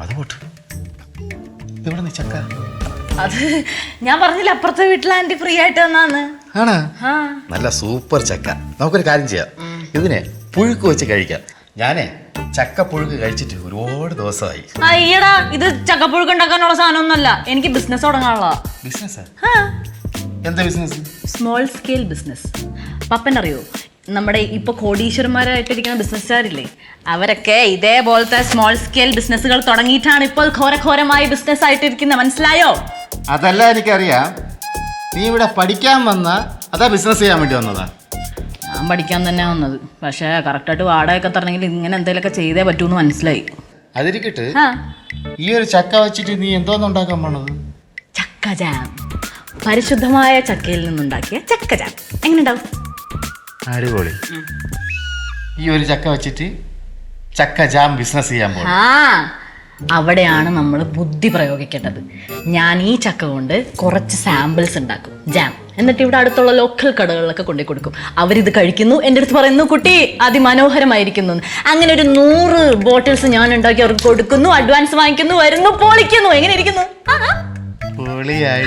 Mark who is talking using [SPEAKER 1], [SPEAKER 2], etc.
[SPEAKER 1] അത് പോട്ട്. ഇവിടെ നീ ചക്ക
[SPEAKER 2] അത് ഞാൻ പറഞ്ഞില്ല, അപ്പുറത്തെ വീട്ടിലെ ആന്റി ഫ്രീ ആയിട്ട് തന്നാന്ന്.
[SPEAKER 1] ആണ്. നല്ല സൂപ്പർ ചക്ക. നമുക്കൊരു കാര്യം ചെയ്യാം, ഇതിനെ പുഴുക്ക് വെച്ച് കഴിക്കാം. ഞാനേ ചക്ക പുഴുക്ക് കഴിച്ചിട്ട് ഒരുപാട് ദിവസമായി.
[SPEAKER 2] അയ്യടാ, ഇത് ചക്കപ്പുഴുക്ക് ഉണ്ടാക്കാനുള്ള സാധനമൊന്നുമല്ല, എനിക്ക് ബിസിനസ് തുടങ്ങാനുള്ള
[SPEAKER 1] ബിസിനസ്. എന്താ ബിസിനസ്?
[SPEAKER 2] Small scale business. പപ്പനറിയോ, നമ്മുടെ ഇപ്പൊ കോടീശ്വരന്മാരായിട്ടിരിക്കുന്ന ബിസിനസ്സുകാരില്ലേ, അവരൊക്കെ ഇതേപോലത്തെ സ്മോൾ സ്കെയിൽ ബിസിനസ്സുകൾ തുടങ്ങിയിട്ടാണ് ഇപ്പോൾ ഘോരഘോരമായ ബിസിനസ് ആയിട്ടിരിക്കുന്നത്. മനസ്സിലായോ?
[SPEAKER 1] അതല്ല എനിക്കറിയാം. നീ ഇവിടെ പഠിക്കാൻ വന്ന അതാ ബിസിനസ് ചെയ്യാൻ വേണ്ടി വന്നതാ?
[SPEAKER 2] ഞാൻ പഠിക്കാൻ തന്നെ വന്നത്, പക്ഷേ കറക്റ്റായിട്ട് വാടകയൊക്കെ തരണമെങ്കിൽ ഇങ്ങനെ എന്തെങ്കിലുമൊക്കെ ചെയ്തേ പറ്റൂന്ന് മനസ്സിലായി.
[SPEAKER 1] അതിരിക്കട്ടെ, ഈ ഒരു ചക്ക വെച്ചിട്ട് നീ എന്തോന്ന് ഉണ്ടാക്കാൻ പോണത്?
[SPEAKER 2] ചക്ക ജാം. പരിശുദ്ധമായ ചക്കയിൽ നിന്നുണ്ടാക്കിയ ചക്ക ജാം എങ്ങനെ ഉണ്ടാവും?
[SPEAKER 1] അടിപൊളി. ഈ ഒരു ചക്ക വെച്ചിട്ട് ചക്ക ജാം ബിസിനസ് ചെയ്യാൻ പോകും.
[SPEAKER 2] അവിടെയാണ് നമ്മൾ ബുദ്ധി പ്രയോഗിക്കേണ്ടത്. ഞാൻ ഈ ചക്ക കൊണ്ട് കുറച്ച് സാമ്പിൾസ് ഉണ്ടാക്കും, ജാം. എന്നിട്ട് ഇവിടെ അടുത്തുള്ള ലോക്കൽ കടകളിലൊക്കെ കൊണ്ടു കൊടുക്കും. അവരിത് കഴിക്കുന്നു, എൻ്റെ അടുത്ത് പറയുന്നു കുട്ടി അതിമനോഹരമായിരിക്കുന്നു. അങ്ങനെ ഒരു 100 ബോട്ടിൽസ് ഞാൻ ഉണ്ടാക്കി അവർക്ക് കൊടുക്കുന്നു, അഡ്വാൻസ് വാങ്ങിക്കുന്നു, വരുന്നു, പൊളിക്കുന്നു. എങ്ങനെ ഇരിക്കുന്നു?
[SPEAKER 1] പൊളിയായി.